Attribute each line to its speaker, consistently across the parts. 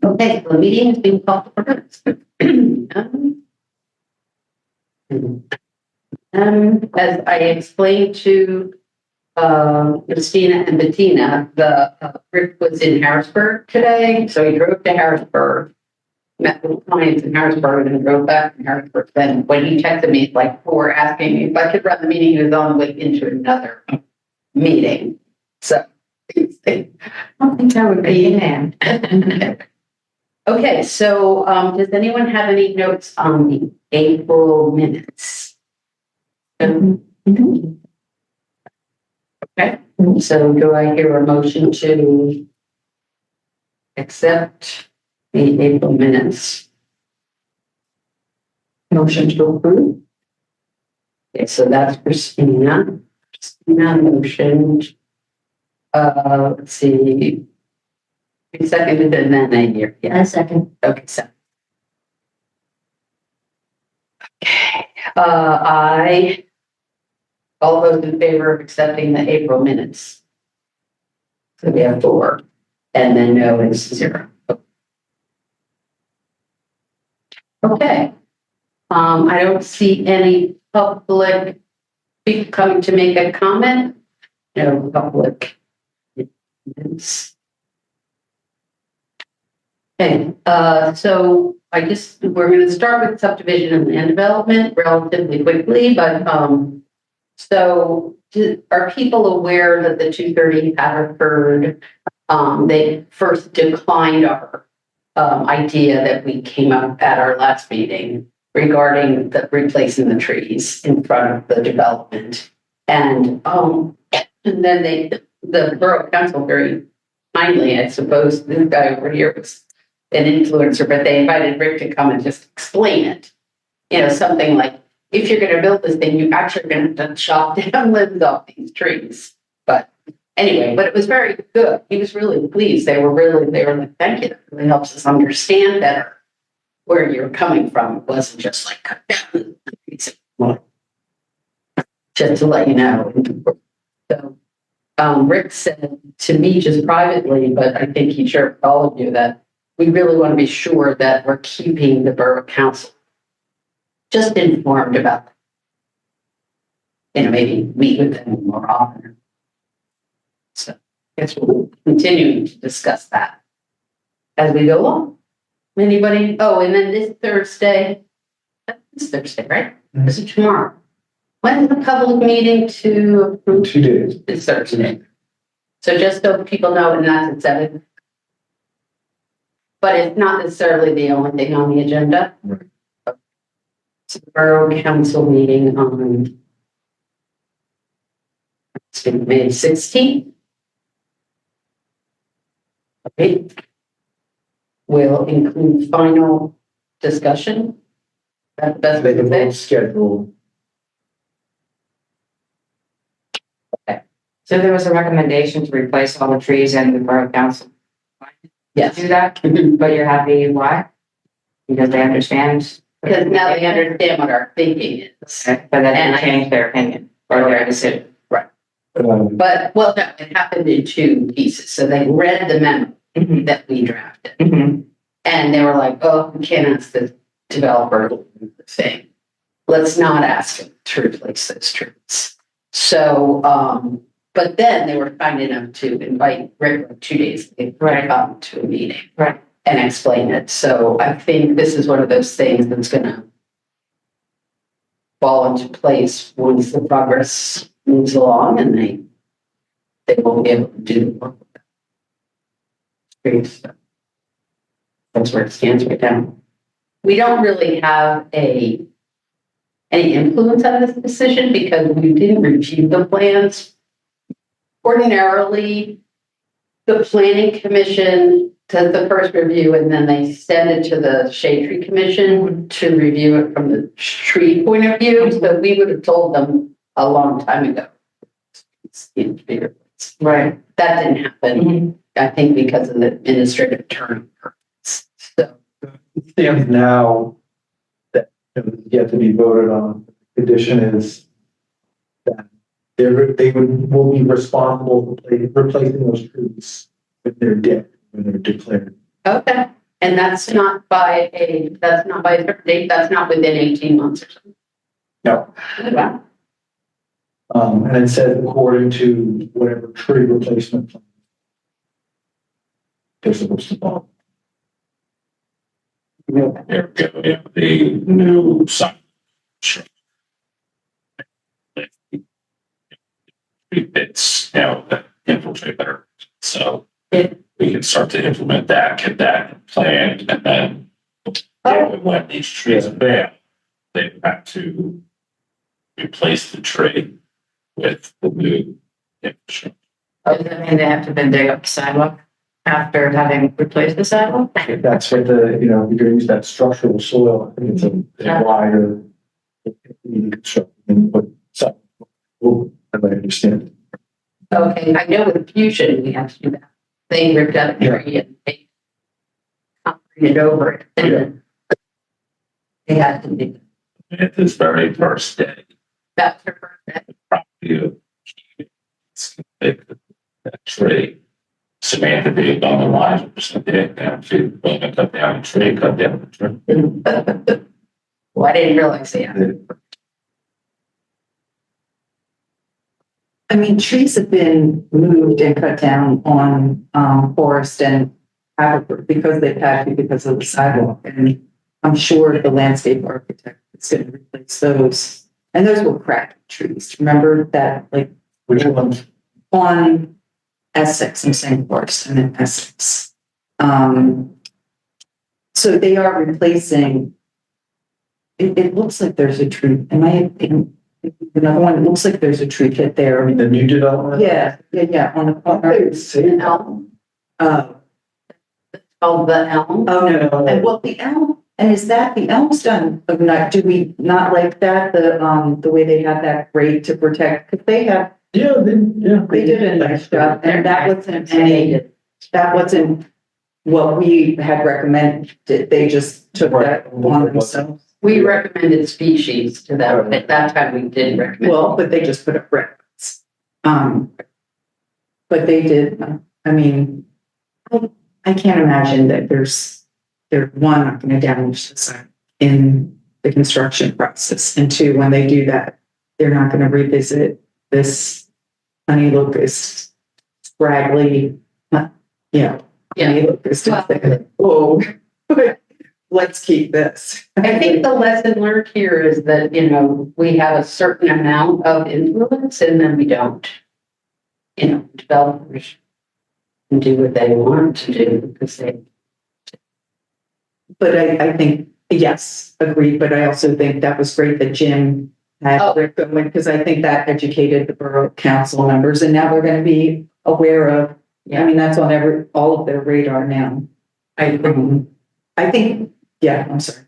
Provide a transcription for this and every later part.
Speaker 1: Okay, the meeting is being called to order. As I explained to Christina and Bettina, Rick was in Harrisburg today, so he drove to Harrisburg, met with clients in Harrisburg, and drove back from Harrisburg. Then when he texted me like before asking me if I could run the meeting, he was on the way into another meeting. So I don't think that would be in hand. Okay, so does anyone have any notes on the April minutes? Okay, so do I hear a motion to accept the April minutes? Motion to approve? Okay, so that's Christina. Christina motioned. Let's see. We seconded and then I hear. Yeah, a second. Okay, so. Okay, all those in favor of accepting the April minutes? So we have 4, and then no is 0. Okay. I don't see any public people coming to make a comment. No public. Okay, so I guess we're going to start with subdivision and land development relatively quickly, but so are people aware that the 230 Haverford, they first declined our idea that we came up at our last meeting regarding replacing the trees in front of the development, and then the borough council very kindly, I suppose, this guy over here was an influencer, but they invited Rick to come and just explain it. You know, something like, if you're going to build this thing, you actually are going to chop down limbs off these trees. But anyway, but it was very good. He was really pleased. They were like, thank you. That really helps us understand better where you're coming from. It wasn't just like cut down the trees. Just to let you know. So Rick said to me just privately, but I think he shared with all of you, that we really want to be sure that we're keeping the borough council just informed about, maybe meet with them more often. So I guess we'll continue to discuss that as we go along. Anybody? Oh, and then this Thursday, right?
Speaker 2: Mm-hmm.
Speaker 1: This is tomorrow. When's the public meeting to?
Speaker 2: 2 days.
Speaker 1: It's Thursday. So just so people know, and that's at 7. But it's not necessarily the only thing on the agenda.
Speaker 2: Right.
Speaker 1: It's a borough council meeting on May 16th. Okay. Will include final discussion. That's the best way to say.
Speaker 2: Schedule.
Speaker 3: So there was a recommendation to replace all the trees in the borough council.
Speaker 1: Yes.
Speaker 3: Do that, but you're happy, why? Because they understand.
Speaker 1: Because now they understand what our thinking is.
Speaker 3: Okay, but that didn't change their opinion or their decision.
Speaker 1: Right. But, well, no, it happened in 2 pieces. So they read the memo that we drafted. And they were like, oh, we can't ask the developer to do the thing. Let's not ask him to replace those trees. So, but then they were kind enough to invite Rick like 2 days to come to a meeting.
Speaker 3: Right.
Speaker 1: And explain it. So I think this is one of those things that's going to fall into place once the progress moves along, and they won't be able to do the work. That's where it stands right now. We don't really have any influence on this decision because we didn't review the plans. Ordinarily, the planning commission does the first review, and then they send it to the shade tree commission to review it from the tree point of view. So we would have told them a long time ago.
Speaker 3: Right.
Speaker 1: That didn't happen. I think because of the administrative term. So
Speaker 2: It stands now that yet to be voted on. The condition is that they will be responsible for replacing those trees if they're dead. when they're declared.
Speaker 1: Okay, and that's not by a certain date, that's not within 18 months or something.
Speaker 2: No.
Speaker 1: Wow.
Speaker 2: And it said according to whatever tree replacement plan they're supposed to follow.
Speaker 4: There we go, yeah, the new sign. Sure. It's, infiltrate better, so
Speaker 1: Yeah.
Speaker 4: we can start to implement that, get that planned, and then when these trees fail, they have to replace the tree with the new infrastructure.
Speaker 3: Does that mean they have to then dig up the sidewalk after having replaced the sidewalk?
Speaker 2: That's what the, you're going to use that structural soil. I think it's a wider construction, but so, as I understand.
Speaker 1: Okay, I know with Fusion, we have to do that. They ripped out a tree and they concreted over it, and then they had to do
Speaker 4: At this very first day,
Speaker 1: that for first day.
Speaker 4: you that tree. Samantha being on the line, down to, cut down the tree, cut down the tree.
Speaker 1: Well, I didn't realize that.
Speaker 5: I mean, trees have been moved and cut down on Forest and Haverford because they've had to because of the sidewalk. And I'm sure the landscape architect is going to replace those. And those were cracked trees. Remember that, like,
Speaker 2: Which ones?
Speaker 5: on Essex, I'm saying Forest and then Essex. So they are replacing. It looks like there's a tree. Am I thinking? Another one, it looks like there's a tree pit there.
Speaker 2: I mean, the new development?
Speaker 5: Yeah, on the corner.
Speaker 1: An elm,
Speaker 5: Oh,
Speaker 1: it's called the elm.
Speaker 5: no. And well, the elm, and is that, the elm's done, but not, do we not like that, the way they have that grate to protect, because they have,
Speaker 2: Yeah,
Speaker 5: they did a nice job, and that wasn't what we had recommended, they just took that on themselves.
Speaker 1: We recommended species to them. At that time, we didn't recommend.
Speaker 5: Well, but they just put up records. But they did, I mean, I can't imagine that they're one, not gonna damage the site in the construction process, and two, when they do that, they're not gonna revisit this honey locust, scraggly,
Speaker 1: Yeah.
Speaker 5: honey locust, and say, oh, let's keep this.
Speaker 1: I think the lesson learned here is that, we have a certain amount of influence and then we don't. Developers can do what they want to do because they.
Speaker 5: But I think, yes, agreed, but I also think that was great that Jim had Rick going, because I think that educated the borough council members, and now we're gonna be aware of, I mean, that's on all of their radar now. I think, yeah, I'm sorry.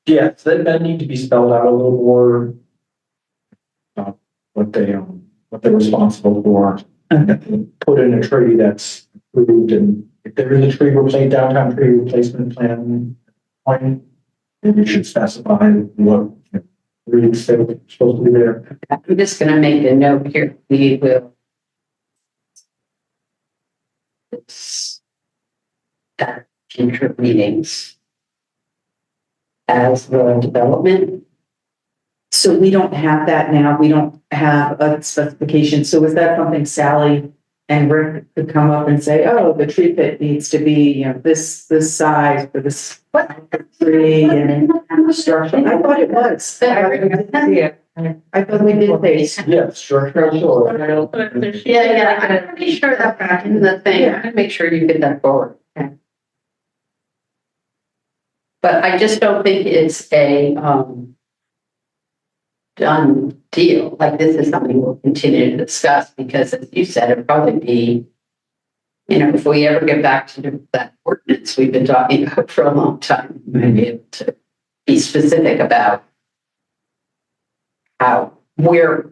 Speaker 2: Yeah, so that need to be spelled out a little more. What they're responsible for, and put in a tree that's approved, and if there is a downtown tree replacement plan, you should specify what trees they're supposed to be there.
Speaker 1: I'm just gonna make a note here. We will. That future meetings. As the development.
Speaker 5: So we don't have that now, we don't have a specification, so is that something Sally and Rick could come up and say, oh, the tree pit needs to be, this size for this tree and structure? I thought it was. I thought we did this.
Speaker 2: Yeah, structural soil.
Speaker 1: Yeah, I'm pretty sure that's back in the thing. I'm gonna make sure you get that forward. Okay. But I just don't think it's a done deal. Like, this is something we'll continue to discuss because, as you said, it'd probably be, if we ever get back to that ordinance we've been talking about for a long time, we may be able to be specific about how we're,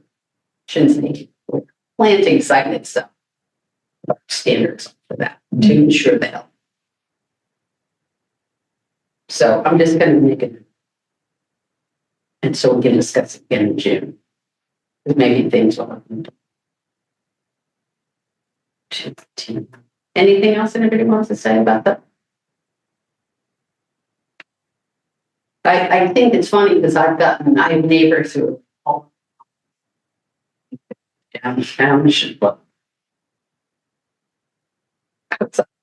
Speaker 1: shouldn't say, we're planting site itself, but standards for that to ensure the health. So I'm just going to make it. And so we can discuss it again in June. Because maybe things will happen. 15. Anything else anybody wants to say about that? I think it's funny because I have neighbors who are downtown, but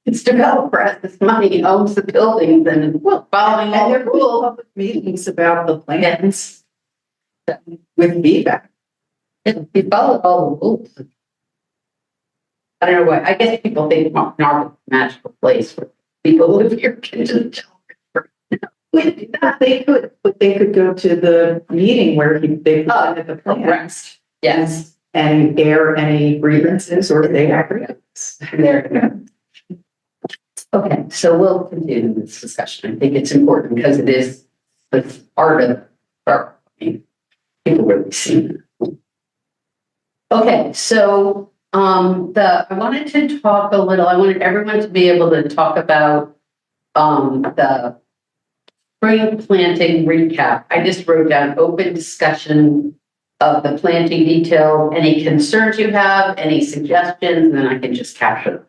Speaker 1: it's developer has this money, owns the buildings and following all
Speaker 5: And
Speaker 1: the
Speaker 5: there
Speaker 1: rules.
Speaker 5: were public meetings about the plans with feedback.
Speaker 1: He followed all the rules. I don't know why, I guess people think Marvin's a magical place where people who live here can just tell.
Speaker 5: They could, but they could go to the meeting where they presented the plans
Speaker 1: Yes,
Speaker 5: and air any grievances or if they have grievances.
Speaker 1: there you go. Okay, so we'll continue this discussion. I think it's important because it's part of our, people really see it. Okay, so I wanted to talk a little, I wanted everyone to be able to talk about the spring planting recap. I just wrote down open discussion of the planting detail, any concerns you have, any suggestions, and then I can just capture them.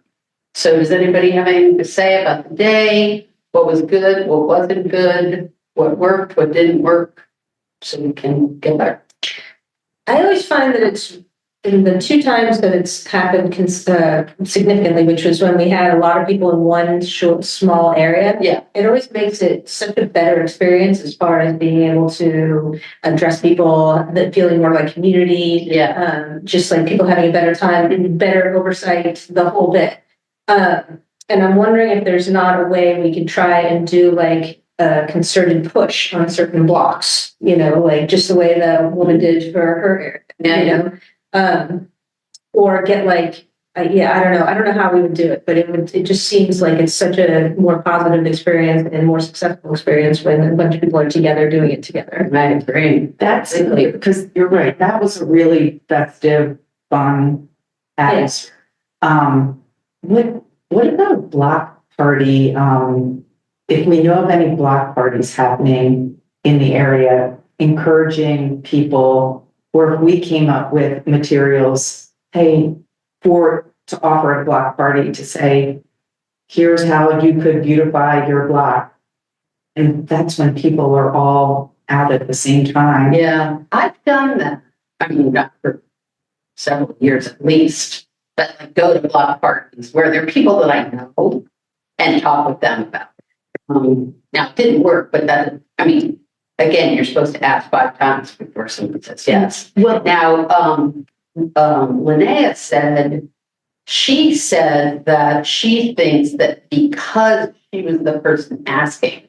Speaker 1: So does anybody have anything to say about the day? What was good, what wasn't good, what worked, what didn't work? So we can get there.
Speaker 6: I always find that it's in the two times that it's happened significantly, which was when we had a lot of people in one short, small area.
Speaker 1: Yeah.
Speaker 6: It always makes it such a better experience as far as being able to address people, that feeling more like community.
Speaker 1: Yeah.
Speaker 6: Just like people having a better time, better oversight, the whole bit. And I'm wondering if there's not a way we could try and do like a concerted push on certain blocks, like just the way the woman did for her area, or get like, I don't know how we would do it, but it just seems like it's such a more positive experience and more successful experience when a bunch of people are together doing it together.
Speaker 1: I agree.
Speaker 5: That's because you're right. That was a really festive, fun atmosphere. What about a block party? If we know of any block parties happening in the area, encouraging people, or if we came up with materials, hey, to offer a block party to say, here's how you could beautify your block. And that's when people are all out at the same time.
Speaker 1: Yeah, I've done that. I mean, not for several years at least, but like go to block parties where there are people that I know and talk with them about it. Now it didn't work, but again, you're supposed to ask 5 times before someone says yes.
Speaker 5: Well,
Speaker 1: Now, Linnea said that she thinks that because she was the person asking,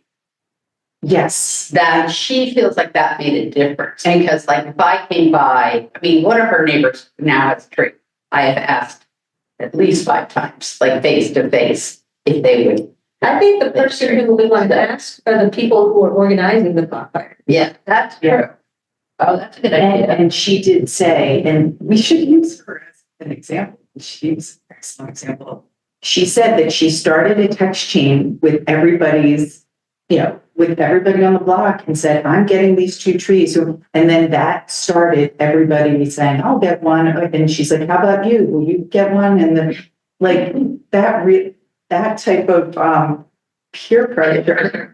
Speaker 5: yes.
Speaker 1: that she feels like that made a difference. Because like if I came by, one of her neighbors now has a tree. I have asked at least 5 times, like face to face, if they would.
Speaker 6: I think the person who we want to ask are the people who are organizing the block party.
Speaker 1: Yeah, that's true.
Speaker 5: Yeah.
Speaker 1: Oh, that's a good idea.
Speaker 5: And she did say, and we should use her as an example. She's an excellent example. She said that she started a text chain with everybody's, with everybody on the block and said, I'm getting these 2 trees. And then that started everybody saying, I'll get one. And she's like, how about you? Will you get one? And then like that type of peer pressure.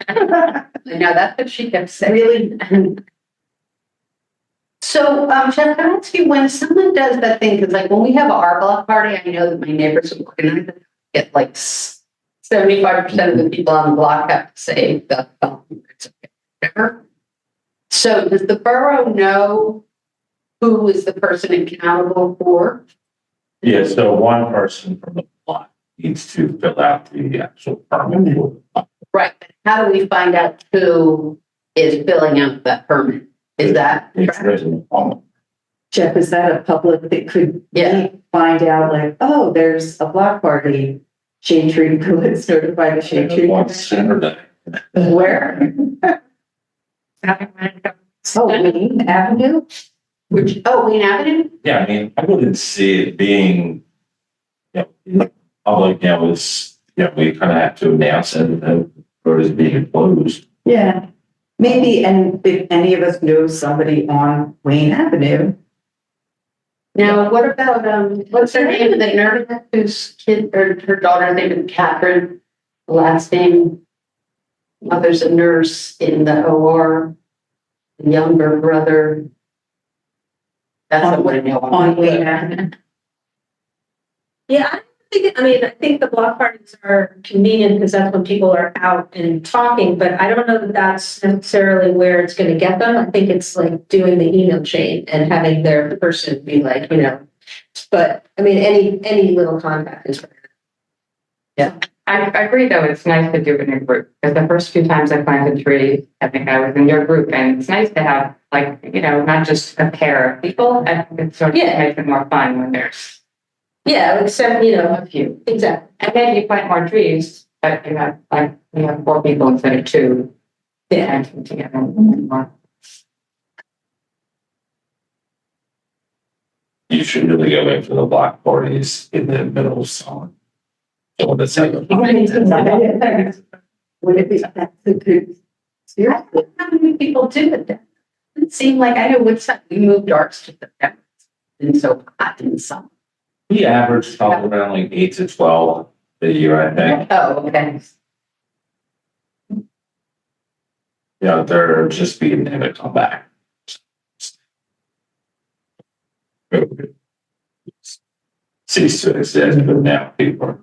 Speaker 1: No, that's what she kept saying.
Speaker 5: Really.
Speaker 1: So, Jeff, can I ask you, when someone does that thing, because like when we have our block party, I know that my neighbors will organize it, get like 75% of the people on the block have to say the it's okay, whatever. So does the borough know who is the person accountable for?
Speaker 4: Yeah, so one person from the block needs to fill out the actual permit.
Speaker 1: Right. How do we find out who is filling out that permit? Is that?
Speaker 4: It's written on.
Speaker 5: Jeff, is that a public that could find out like, oh, there's a block party, Shade Tree, let's notify the Shade Tree.
Speaker 4: One Saturday.
Speaker 5: Where? Wayne Avenue?
Speaker 1: Wayne Avenue?
Speaker 4: Yeah, I wouldn't see it being, in the public, it's, we kind of have to announce it and the road is being closed.
Speaker 5: Yeah, maybe, and if any of us know somebody on Wayne Avenue,
Speaker 1: Now, what about, what's her name, the nurse whose kid, or her daughter's name is Catherine, the last name? Mother's a nurse in the OR, the younger brother. That's what I know.
Speaker 5: On Wayne.
Speaker 6: Yeah, I think the block parties are convenient because that's when people are out and talking, but I don't know that that's necessarily where it's gonna get them. I think it's like doing the email chain and having their person be like, but I mean, any little contact is.
Speaker 3: I agree, though, it's nice to do it in a group, because the first few times I planted trees, I think I was in your group, and it's nice to have, like, not just a pair of people, I think it sort of
Speaker 6: Yeah.
Speaker 3: makes it more fun when there's
Speaker 6: Yeah, except,
Speaker 3: a few.
Speaker 6: exactly.
Speaker 3: And then you plant more trees, but you have 4 people instead of 2. Planting together more.
Speaker 4: You should really go in for the block parties in the middle of summer. So when it's like.
Speaker 1: Would it be that? Seriously, how many people do it then? It seemed like, I know Woodstock, we moved ours to the, and so hot in summer.
Speaker 4: We average probably around like 8 to 12 a year, I think.
Speaker 1: Oh, okay.
Speaker 4: Yeah, they're just being able to come back. Cease to exist, but now people are.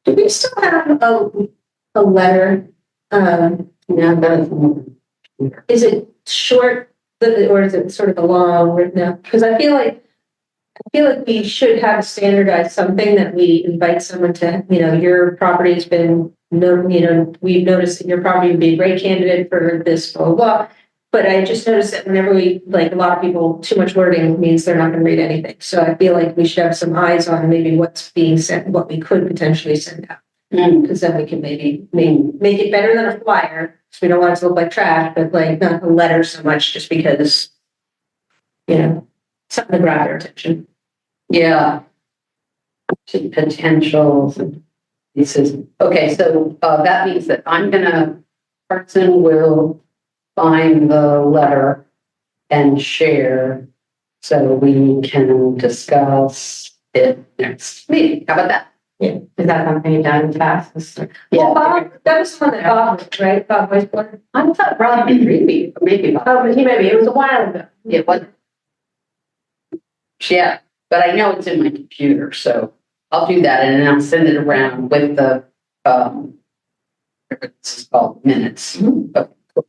Speaker 6: Do we still have a letter?
Speaker 1: Yeah, that's.
Speaker 6: Is it short, or is it sort of a long written out? Because I feel like we should have standardized something that we invite someone to, your property has been, we've noticed that your property would be a great candidate for this, blah, blah, blah. But I just noticed that whenever we, like, a lot of people, too much wording means they're not gonna read anything. So I feel like we should have some eyes on maybe what's being sent, what we could potentially send out. Because then we can maybe make it better than a flyer, so we don't want it to look like trash, but like not a letter so much, just because, something to grab their attention.
Speaker 1: Yeah. To potentials and pieces. Okay, so that means that Parson will find the letter and share so we can discuss it next meeting. How about that?
Speaker 3: Is that something you've done fast?
Speaker 6: Well, Bob, that was the one that Bob, did, right? Bob Weisbord.
Speaker 1: I thought Rob would read me, but maybe Bob.
Speaker 6: Oh, but it was a while ago.
Speaker 1: It was. Yeah, but I know it's in my computer, so I'll do that and then I'll send it around with the, this is called minutes. Okay, cool.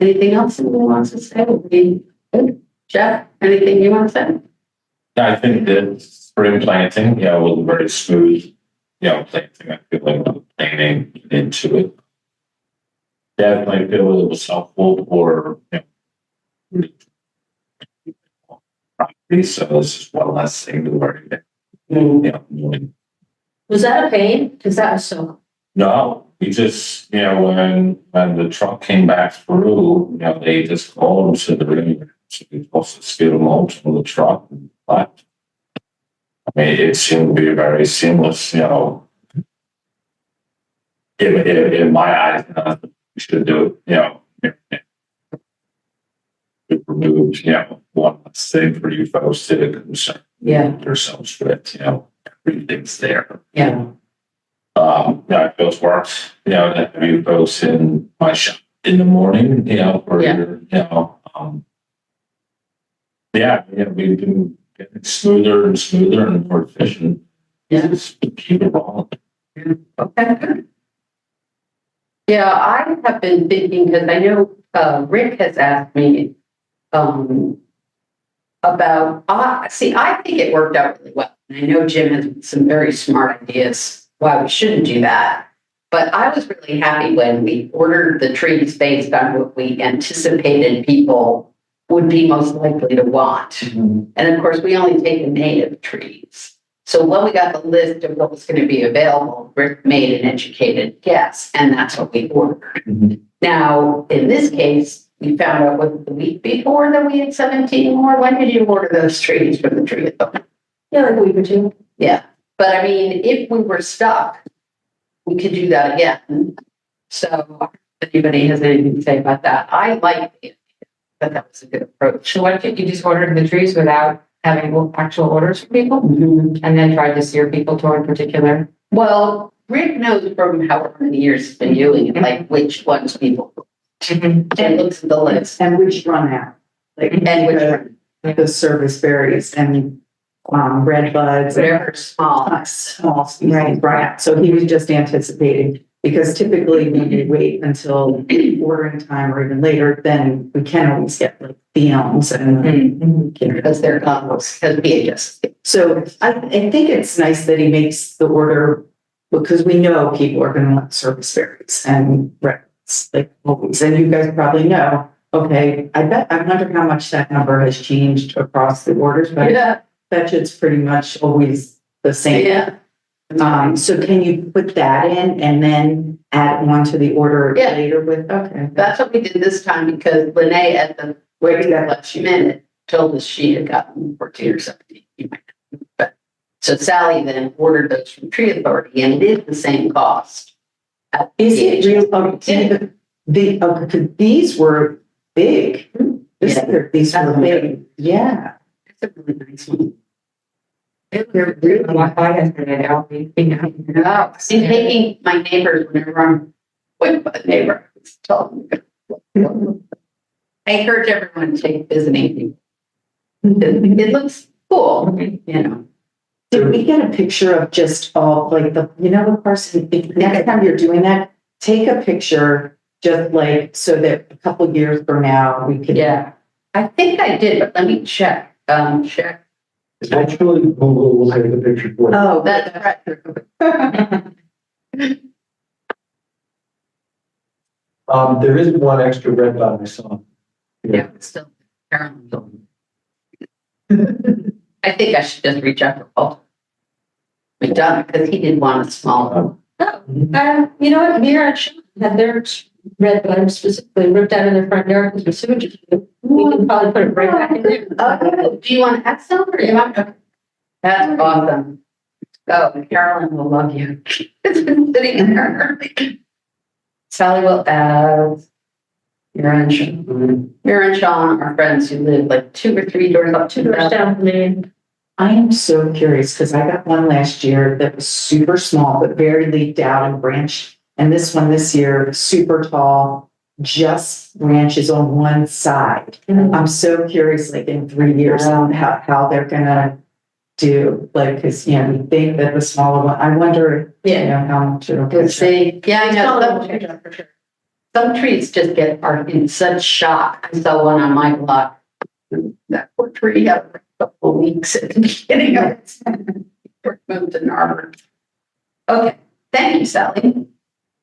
Speaker 1: Anything else anyone wants to say? Good. Jeff, anything you want to say?
Speaker 4: I think that spring planting, was very smooth, planting, I feel like the planning into it. Definitely feel it was helpful for, property, so this is one less thing to worry about.
Speaker 6: Was that a pain? Because that was so.
Speaker 4: No, we just, when the truck came back through, they just called and said the room, so we also skid them all from the truck and left. I mean, it seemed to be very seamless, in my eyes, we should do it, it removed, one less thing for you folks to concern yourselves with, everything's there.
Speaker 1: Yeah.
Speaker 4: I feel it's worked, to have you folks in my shop in the morning, for your, we've been getting smoother and smoother and more efficient.
Speaker 1: Yeah.
Speaker 4: Just keep it rolling.
Speaker 1: Okay, good. Yeah, I have been thinking, because I know Rick has asked me about, I think it worked out really well. And I know Jim has some very smart ideas why we shouldn't do that. But I was really happy when we ordered the trees based on what we anticipated people would be most likely to want.
Speaker 2: Mm-hmm.
Speaker 1: And of course, we only take the native trees. So when we got the list of what was going to be available, Rick made an educated guess, and that's what we ordered.
Speaker 2: Mm-hmm.
Speaker 1: Now, in this case, we found out the week before that we had 17 more. When did you order those trees from the tree?
Speaker 6: Yeah, like a week or two.
Speaker 1: Yeah, but I mean, if we were stuck, we could do that again. So if anybody has anything to say about that, I like it. but that was a good approach.
Speaker 3: So what if you just ordered the trees without having actual orders from people?
Speaker 1: Mhm.
Speaker 3: And then tried to steer people toward particular?
Speaker 1: Well, Rick knows from however many years he's been doing it, like which ones people, and looks at the list.
Speaker 5: And which run out, like,
Speaker 1: And which
Speaker 5: the service varies and, red buds. and
Speaker 1: Whatever small.
Speaker 5: Small species run out. So he was just anticipating, because typically when we wait until ordering time or even later, then we can always get like the elms and, you know,
Speaker 1: Because they're combos, because VHS.
Speaker 5: so I think it's nice that he makes the order, because we know people are gonna want service berries and reds, like always, and you guys probably know, okay, I wonder how much that number has changed across the orders, but I
Speaker 1: Yeah,
Speaker 5: bet you it's pretty much always the same.
Speaker 1: yeah.
Speaker 5: So can you put that in and then add one to the order
Speaker 1: Yeah.
Speaker 5: later with, okay.
Speaker 1: That's what we did this time because Lene at the regular last minute told us she had gotten 14 or 17. But so Sally then ordered those from Tree Authority and did the same cost.
Speaker 5: Is it real? These were big. These were big, yeah.
Speaker 1: It's a really nice one.
Speaker 3: They're really Wi-Fi yesterday, I'll be,
Speaker 1: Yeah, I'm taking my neighbors whenever I'm with my neighbor. Tell them. I encourage everyone to take visiting. It looks cool, you know.
Speaker 5: Did we get a picture of just all, like, the, you know, what, Carson, if next time you're doing that, take a picture, just like, so that a couple years from now, we could.
Speaker 1: Yeah, I think I did, but let me check, check.
Speaker 2: Actually, Google will take the picture for you.
Speaker 5: Oh,
Speaker 1: That's right.
Speaker 2: There is one extra red dot I saw.
Speaker 1: Yeah, it's still Carolyn. I think I should just reach out to Paul McDonough because he did want a small one.
Speaker 6: Oh, you know what, Mira and Sean had their red bud specifically ripped out of their front yard because of sewage. We can probably put it right back in there.
Speaker 1: Do you want to add some or do you want? Okay. That's awesome. Oh, Carolyn will love you. It's been sitting in there. Sally will add. Mira and Sean. Mira and Sean are friends who live like 2 or 3 doors up, 2 doors down.
Speaker 6: from me.
Speaker 5: I am so curious, because I got one last year that was super small, but very leafed out and branched. And this one this year, super tall, just branches on one side. I'm so curious, like in 3 years, on how they're gonna do, like, because, you know, we think that the smaller one, I wonder, you know, how much it'll
Speaker 1: Good
Speaker 5: catch.
Speaker 1: see. Yeah, I know.
Speaker 6: Solid.
Speaker 1: For sure. Some trees just are in such shock. I saw one on my block. That poor tree had a couple of weeks at the beginning of its moved to Narber. Okay, thank you, Sally.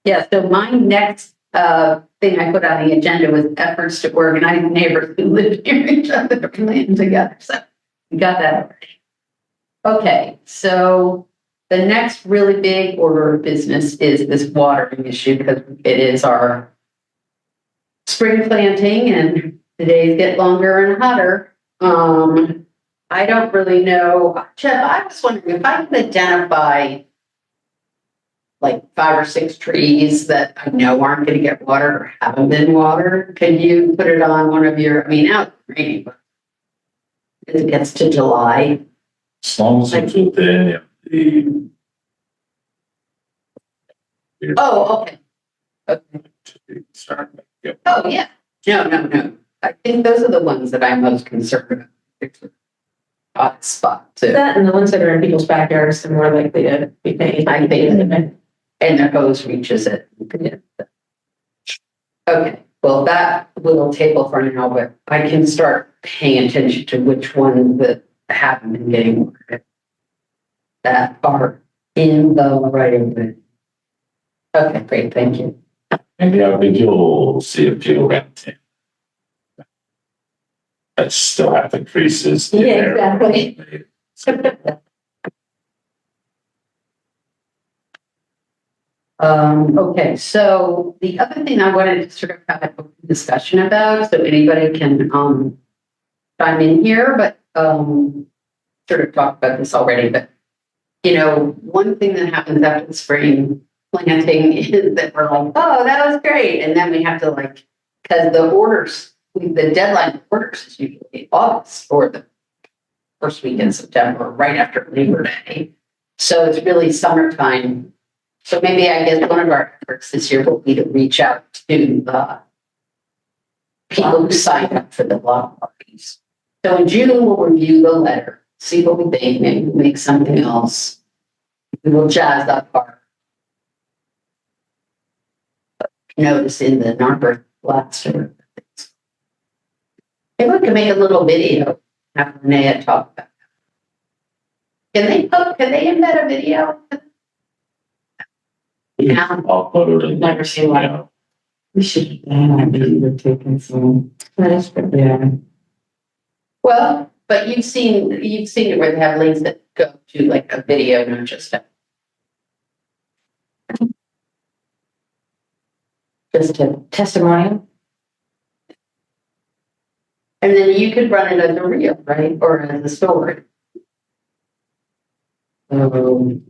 Speaker 1: Yeah, so my next thing I put on the agenda was efforts to organize neighbors who live near each other to plan together. So we got that already. Okay, so the next really big order of business is this watering issue because it is our spring planting and the days get longer and hotter. I don't really know. Jeff, I was wondering if I could identify like 5 or 6 trees that I know aren't going to get watered or haven't been watered. Can you put it on one of your, I mean, out rainy, but as it gets to July.
Speaker 4: As long as it's within the.
Speaker 1: Oh, okay. Okay.
Speaker 4: Start. Yep.
Speaker 1: Oh, yeah. No. I think those are the ones that I'm most concerned about. Hot spot too.
Speaker 6: That and the ones that are in people's backyards are more likely to be paying.
Speaker 1: I think, and their hose reaches it. Okay, well, that will table for now, but I can start paying attention to which ones that haven't been getting watered. That are in the right of way. Okay, great, thank you.
Speaker 4: And yeah, I think you'll see a few renting. That still have the creases. in
Speaker 6: Yeah,
Speaker 4: there.
Speaker 6: exactly.
Speaker 1: Okay, so the other thing I wanted to sort of have a discussion about, so anybody can chime in here, but sort of talked about this already, but you know, one thing that happens after the spring planting is that we're like, oh, that was great. And then we have to like, because the orders the deadline for orders is usually August or the first week in September, right after Labor Day. So it's really summertime. So maybe I guess one of our efforts this year will be to reach out to the people who signed up for the block parties. So in June, we'll review the letter, see what we think, maybe we'll make something else. We will jazz up our notice in the Narberth Blaster. Maybe we can make a little video, have Renee talk about it. Can they embed a video? Yeah.
Speaker 4: I'll put it in.
Speaker 3: Never seen one.
Speaker 4: Yeah.
Speaker 5: We should, maybe we're taking some,
Speaker 3: That is good.
Speaker 5: yeah.
Speaker 1: Well, but you've seen it where they have links that go to like a video, not just a. Just a
Speaker 3: Testimonial?
Speaker 1: and then you could run it as a reel, right? Or as a story. And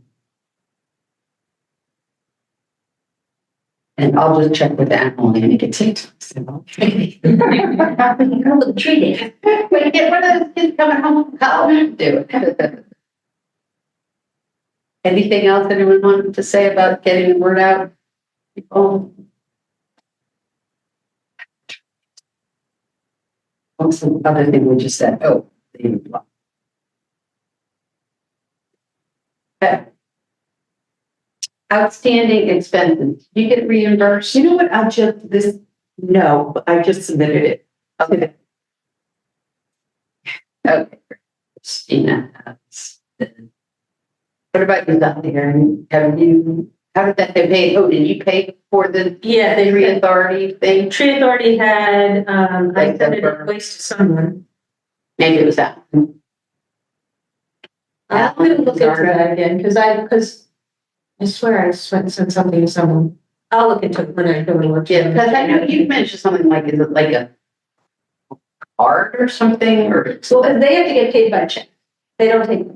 Speaker 1: I'll just check with Emily and get TikToks. Come with the tree day. We get one of those kids coming home from college, do it. Anything else anyone wanted to say about getting the word out? People? What's the other thing we just said? Oh, the block. Okay. Outstanding expenses, you get reimbursed?
Speaker 5: You know what, I just submitted it.
Speaker 1: Okay. Okay. Christina, what about you, Dr. Aaron? How did that get paid? Oh, did you pay for the
Speaker 6: Yeah, they
Speaker 1: tree authority thing?
Speaker 6: Tree Authority had, I sent it a place to someone.
Speaker 1: Maybe it was that.
Speaker 6: I'm gonna look into that again, because I swear I sent something to someone. I'll look into it when I go to work.
Speaker 1: Yeah, because I know you mentioned something like, is it like a card or something, or?
Speaker 6: So they have to get paid by check. They don't take.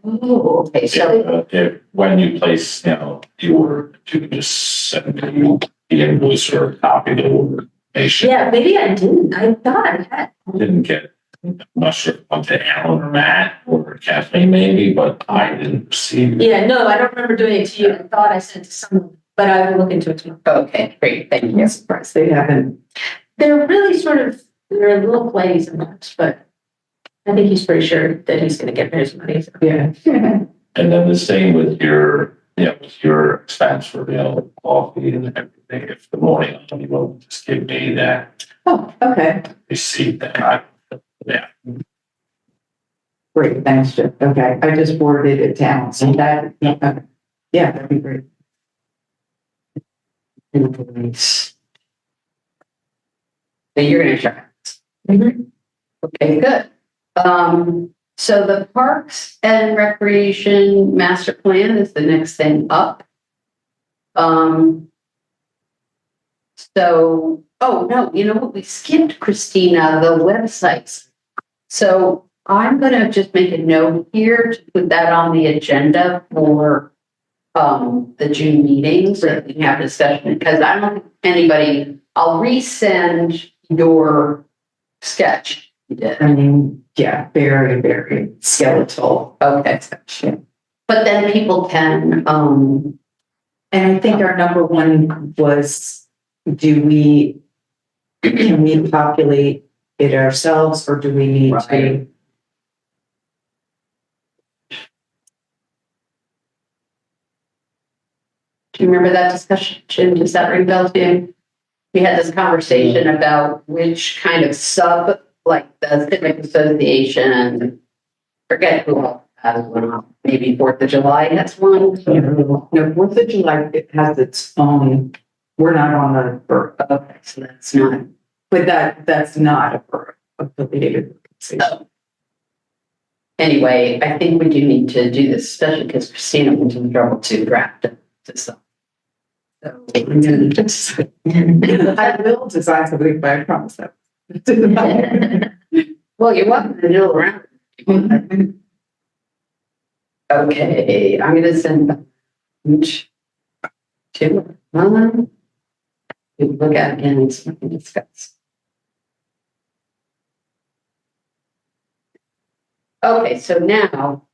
Speaker 1: Oh, okay, so,
Speaker 4: If, when you place, the order, you can just send the invoice or a copy of the order. Information.
Speaker 6: Yeah, maybe I didn't. I thought I had.
Speaker 4: Didn't get, I'm not sure if it went to Alan or Matt or Kathleen maybe, but I didn't receive it.
Speaker 6: Yeah, no, I don't remember doing it to you. I thought I sent it to someone, but I will look into it tomorrow.
Speaker 1: okay, great, thank
Speaker 5: I'm
Speaker 1: you.
Speaker 5: surprised they haven't.
Speaker 6: They're really they're a little play sometimes, but I think he's pretty sure that he's gonna get his money. So.
Speaker 5: Yeah.
Speaker 4: And then the same with your, with your expense for, coffee and everything. If the morning, you will just give me that
Speaker 5: Oh, okay,
Speaker 4: receipt that yeah.
Speaker 5: great, thanks, Jeff. Okay, I just forwarded it down, so that, okay. Yeah, that'd be great.
Speaker 1: So you're gonna try.
Speaker 6: Mm-hmm.
Speaker 1: Okay, good. So the Parks and Recreation Master Plan is the next thing up. So, oh no, you know what? We skipped, Christina, the websites. So I'm gonna just make a note here to put that on the agenda for the June meeting so that we can have a discussion, because I don't think anybody, I'll resend your sketch. You did.
Speaker 5: I mean, yeah, very, very skeletal.
Speaker 1: Okay.
Speaker 5: Section.
Speaker 1: But then people can,
Speaker 5: And I think our number one was, can we populate it ourselves, or do we need to?
Speaker 1: Right. do you remember that discussion? Jim, does that ring bells to you? We had this conversation about which kind of like the Civic Association, forget who else has one, maybe 4th of July has one.
Speaker 5: No, 4th of July, it has its own, we're not on the borough,
Speaker 1: Okay, so that's not.
Speaker 5: but that's not a borough affiliated organization.
Speaker 1: So, anyway, I think we do need to do this, especially because Christina went to trouble to draft it. So,
Speaker 5: I will design something, but I promise that.
Speaker 1: well, you're welcome to do it around. Okay, I'm gonna send each to, look at again, so we can discuss. Okay, so now,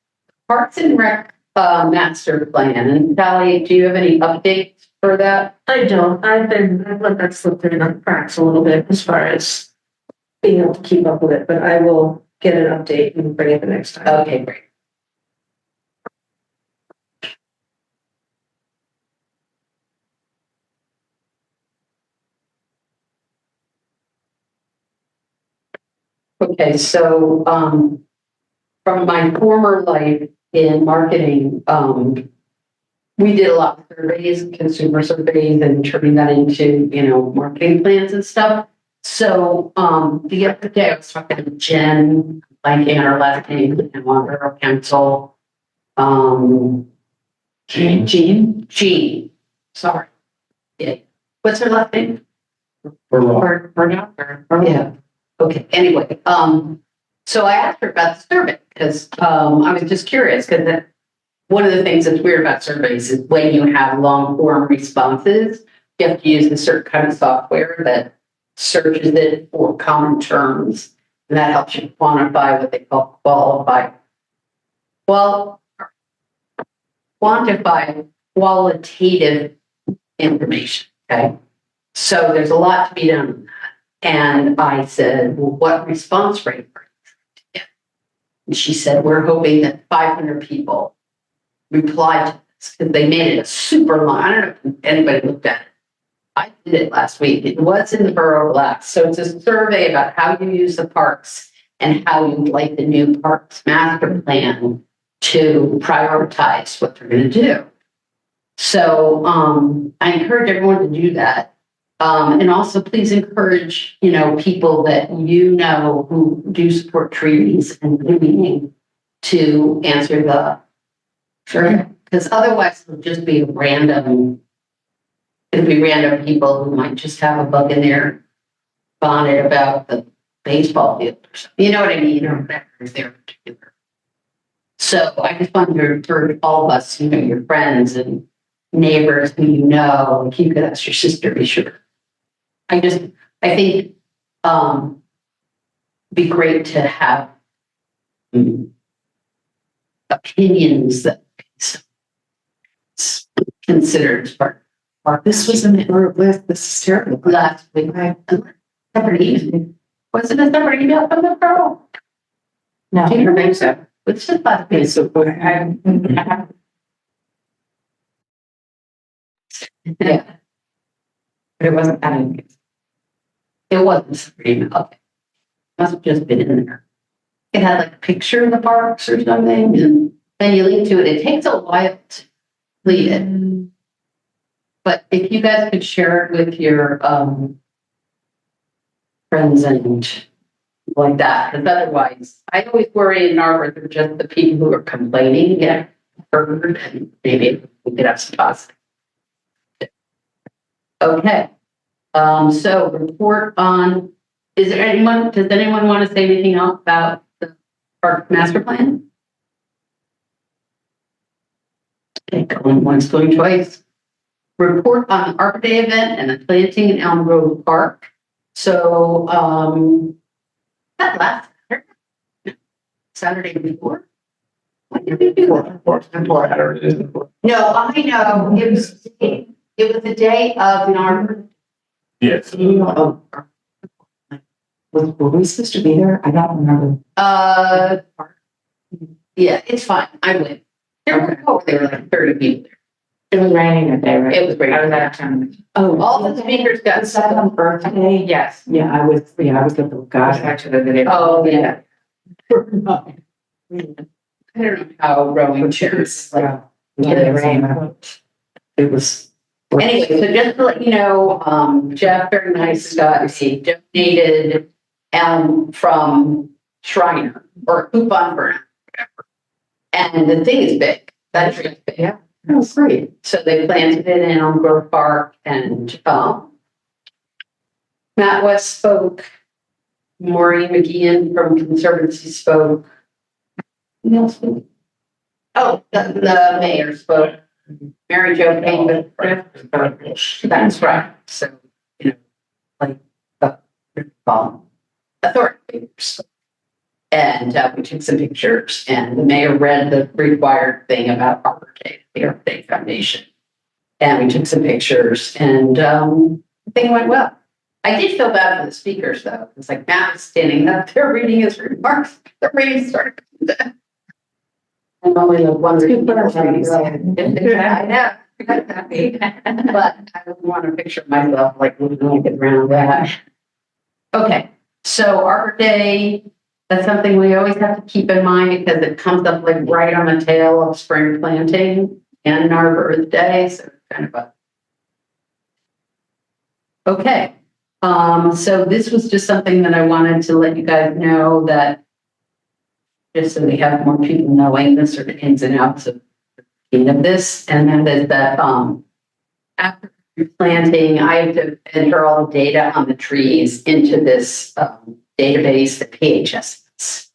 Speaker 1: Parks and Rec, master plan, and Sally, do you have any updates for that?
Speaker 6: I don't, I've let that slip through the cracks a little bit as far as being able to keep up with it, but I will get an update and bring it the next time.
Speaker 1: Okay, great. Okay, so, from my former life in marketing, we did a lot of surveys, consumer surveys, and turning that into, marketing plans and stuff. So, the other day I was talking to Jen, blanking on her last name, and on her council. Jean, sorry. Yeah, what's her last name? Yeah, okay, anyway, so I asked her about the survey, because, I was just curious, because one of the things that's weird about surveys is when you have long form responses, you have to use a certain kind of software that searches it for common terms, and that helps you quantify what they call quantify qualitative information, okay? So there's a lot to be done on that. And I said, well, what response rate are you get? And she said, we're hoping that 500 people reply to this, because they made it a super long, I don't know if anybody looked at it. I did it last week. It was in the Borough Blast. So it's a survey about how you use the parks and how you'd like the new parks master plan to prioritize what they're going to do. So I encourage everyone to do that. And also please encourage, people that who do support treaties and greening to answer the survey. Because otherwise it'll just be random people who might just have a bug in their bonnet about the baseball field or something. You know what I mean? Or whatever is there particular. So I just want to encourage all of us, your friends and neighbors who like you could ask your sister, be sure. I think it'd be great to have opinions that considered as part.
Speaker 5: This was in the group list. This is terrible.
Speaker 1: Last week, separate email. Was it a separate email from the girl?
Speaker 3: No, I don't think so.
Speaker 1: It's just last
Speaker 5: Okay,
Speaker 1: week.
Speaker 5: so
Speaker 1: Yeah,
Speaker 3: But it wasn't that.
Speaker 1: it wasn't a separate email. Okay. Must have just been in there. It had like a picture of the parks or something, and then you link to it. It takes a while to complete it. But if you guys could share it with your friends and like that, because otherwise, I always worry in Narberth they're just the people who are complaining get heard, and maybe we could have some positive. Okay, so report on. Does anyone want to say anything else about the park master plan? Okay, going once, going twice. Report on the Arbor Day event and the planting in Elm Grove Park. So, that last Saturday before? When did we do that? No, I know, it was the day of Arbor.
Speaker 4: Yes.
Speaker 5: were we supposed to be there? I don't remember.
Speaker 1: Yeah, it's fine, I went. There were like 30 people there.
Speaker 3: It was raining that day, right?
Speaker 1: It was great.
Speaker 3: I was out of town.
Speaker 5: Oh,
Speaker 1: All the speakers got
Speaker 5: was that on birthday?
Speaker 3: Yes.
Speaker 5: Yeah, I was at the
Speaker 3: I was
Speaker 5: gosh.
Speaker 3: actually the video.
Speaker 1: Oh, yeah. I don't know how rowing chairs.
Speaker 5: Yeah.
Speaker 3: Yeah, rain.
Speaker 5: It was.
Speaker 1: Anyway, so just to let you know, Jeff, very nice, he donated elm from Shriner or Coupon Burn. And the thing is big. That tree is big.
Speaker 5: Yeah. That was great.
Speaker 1: So they planted it in Elm Grove Park, and Matt West spoke, Maureen McGeehan from Conservancy spoke. Who else spoke? Oh, the mayor spoke. Mary Jo came, but that's right. So, like the authority figures. And we took some pictures, and the mayor read the required thing about Arbor Day, the Arbor Day Foundation. And we took some pictures, and the thing went well. I did feel bad for the speakers, though. It's like Matt was standing up there reading his remarks. The rain started. I'm only like one reading. I know. But I don't want to picture myself like looking around that. Okay, so Arbor Day, that's something we always have to keep in mind because it comes up like right on the tail of spring planting and our birthday, so kind of a. Okay, so this was just something that I wanted to let you guys know that just so we have more people knowing the sort of ins and outs of this, and then there's that after planting, I have to enter all the data on the trees into this database that PHS has.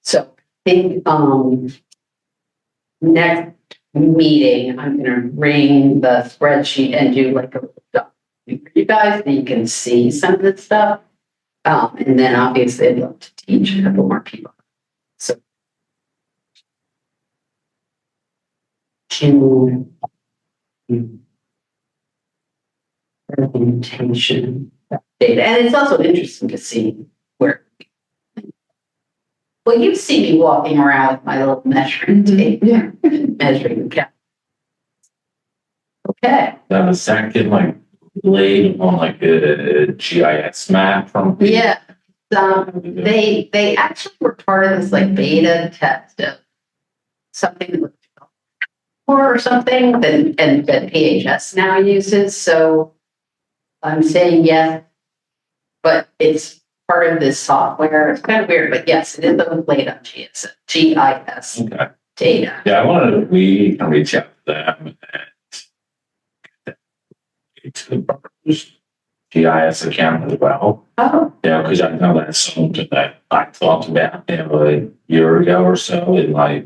Speaker 1: So I think next meeting, I'm gonna bring the spreadsheet and do like a document for you guys so you can see some of this stuff. And then obviously I'd love to teach a couple more people. So to presentation data. And it's also interesting to see where. Well, you see me walking around with my little measuring tape, measuring the cap. Okay.
Speaker 4: Now the second like laid on like a GIS map from.
Speaker 1: Yeah. They actually were part of this like beta test of something that or something that PHS now uses. So I'm saying yes, but it's part of this software. It's kind of weird, but yes, it is overlaid on GIS
Speaker 4: Okay.
Speaker 1: data.
Speaker 4: Yeah, we can reach out to them and to the partners GIS account as well.
Speaker 1: Oh,
Speaker 4: Yeah, because I know that's something that I talked about, a year ago or so in my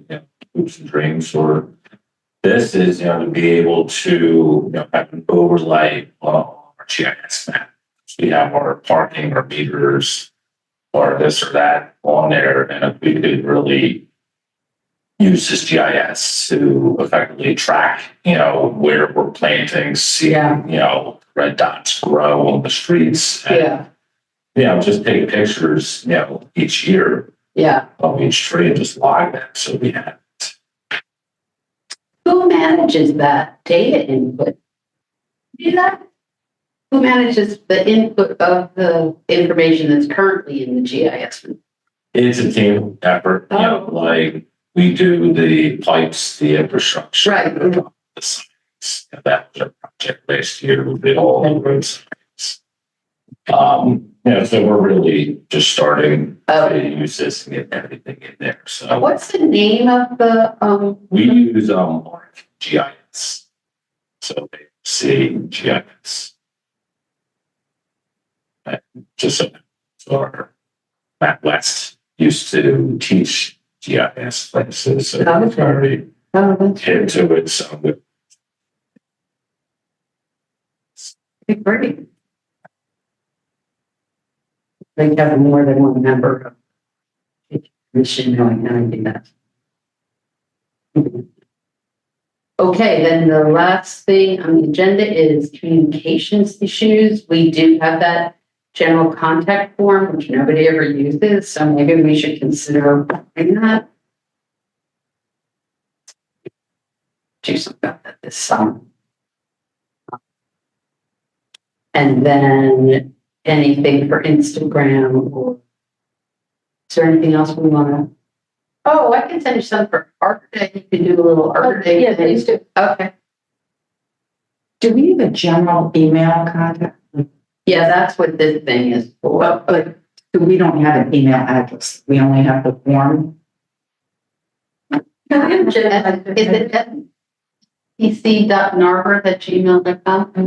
Speaker 4: hopes and dreams. Or this is, to be able to, have an overlay on our GIS map. So we have our parking, our meters, or this or that on there, and if we could really use this GIS to effectively track, where we're planting, see, red dots grow on the streets. And, just take pictures, each year of each tree and just log that. So we have it.
Speaker 1: who manages that data input? Do that? Who manages the input of the information that's currently in the GIS?
Speaker 4: It's a team effort, like we do the pipes, the infrastructure.
Speaker 1: Right.
Speaker 4: The science. That was a project last year. We did all the road science. So we're really just starting to use this and get everything in there. So
Speaker 1: What's the name of the
Speaker 4: we use ArcGIS. So they see GIS. Just so our Matt West used to teach GIS places, so we've already into it. So
Speaker 1: great. They have more than one member of the commission knowing how to do that. Okay, then the last thing on the agenda is communications issues. We do have that general contact form, which nobody ever uses, so maybe we should consider doing that. Do something about that this summer. And then anything for Instagram, or is there anything else we want to? Oh, I can send you some for Arbor Day. You can do a little Arbor Day.
Speaker 6: Yeah, please do.
Speaker 1: Okay.
Speaker 5: Do we have a general email contact?
Speaker 1: Yeah, that's what this thing is for.
Speaker 5: But we don't have an email address. We only have the form.
Speaker 1: Is it ec.narber@gmail.com?
Speaker 5: I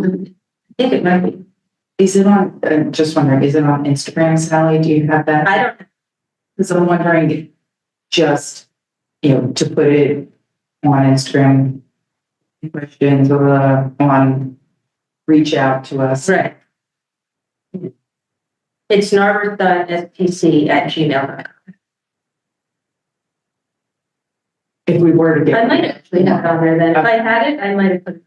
Speaker 5: think it might be. Is it on, just wondering, is it on Instagram, Sally? Do you have that?
Speaker 6: I don't,
Speaker 5: Because I'm wondering if just, to put it on Instagram, questions or on reach out to us.
Speaker 6: right. It's narberth.spc@gmail.com.
Speaker 5: If we were to get.
Speaker 6: I might actually have it on there then. If I had it, I might have put it.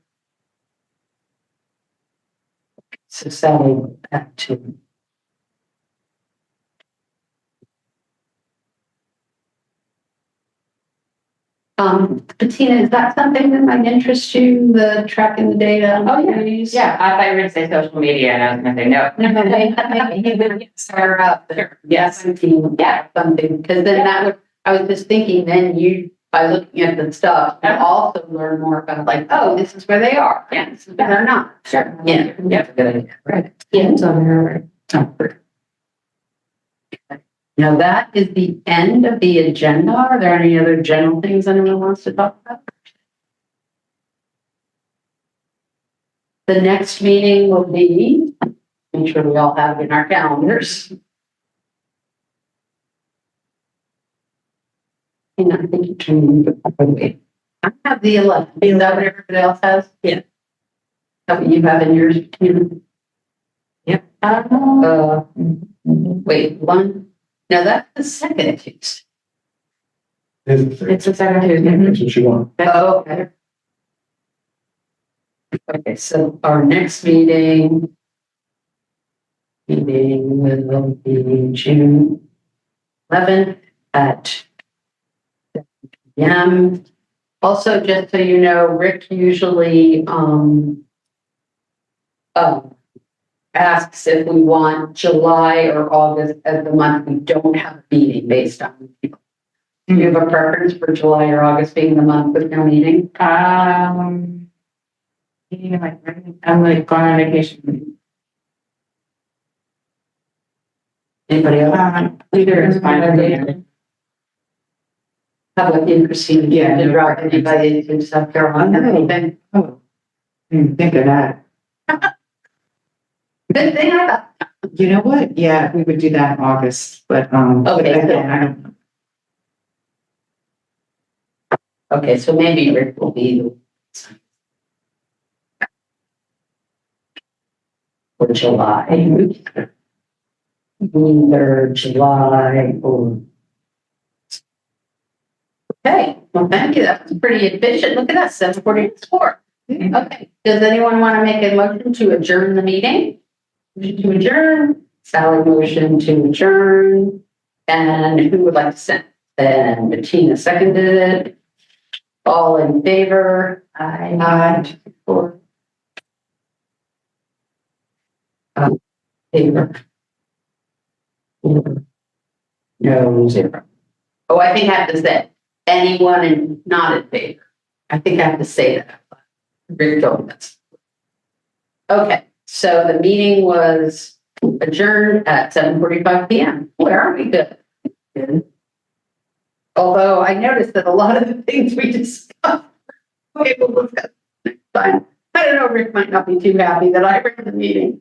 Speaker 1: So Sally, back to. Bettina, is that something that might interest you, the tracking the data?
Speaker 3: Oh, yeah. Yeah, I thought you were gonna say social media and I was gonna say no.
Speaker 1: Start up there. Yes, yeah, something, because then that would, I was just thinking, then you, by looking at the stuff, you also learn more about like, oh, this is where they are.
Speaker 3: Yeah.
Speaker 1: This is where they're not.
Speaker 3: Sure.
Speaker 1: Yeah.
Speaker 3: Yep.
Speaker 1: Good idea, right? Yeah, it's on there. Now that is the end of the agenda. Are there any other general things anyone wants to talk about? The next meeting will be, make sure we all have it in our calendars. And I think you can, I have the 11th. Is that what everybody else has? Yeah. Is that what you have in yours? Yep. Wait, one. No, that's the second Tuesday.
Speaker 3: It's the second Tuesday.
Speaker 2: That's what you want.
Speaker 1: Oh, okay. Okay, so our next meeting will be June 11th at 7 p.m. Also, just so you know, Rick usually asks if we want July or August as the month we don't have a meeting based on people. Do you have a preference for July or August being the month with no meeting?
Speaker 3: Yeah, I'm like going on vacation.
Speaker 1: Anybody else?
Speaker 3: Either is fine with me.
Speaker 1: How about you, Christina?
Speaker 5: Yeah.
Speaker 1: Did you drop anybody in South Carolina?
Speaker 5: No.
Speaker 1: Anything?
Speaker 5: Oh, didn't think of that.
Speaker 1: Good thing I thought.
Speaker 5: You know what? Yeah, we would do that in August, but,
Speaker 1: Okay.
Speaker 5: again, I don't.
Speaker 1: Okay, so maybe Rick will be for July. Either July or. Okay, well, thank you. That was pretty efficient. Look at that, 7:44. Okay, does anyone want to make a motion to adjourn the meeting? Motion to adjourn, Sally motion to adjourn, and who would like to send? And Bettina seconded it. All in favor? Aye. Four. Favor. No, 0. Oh, I think I have to say, anyone in not in favor. I think I have to say that. Rick told me this. Okay, so the meeting was adjourned at 7:45 p.m. Where are we? Good. Although I noticed that a lot of the things we discussed, we'll discuss next time. I don't know, Rick might not be too happy that I ran the meeting.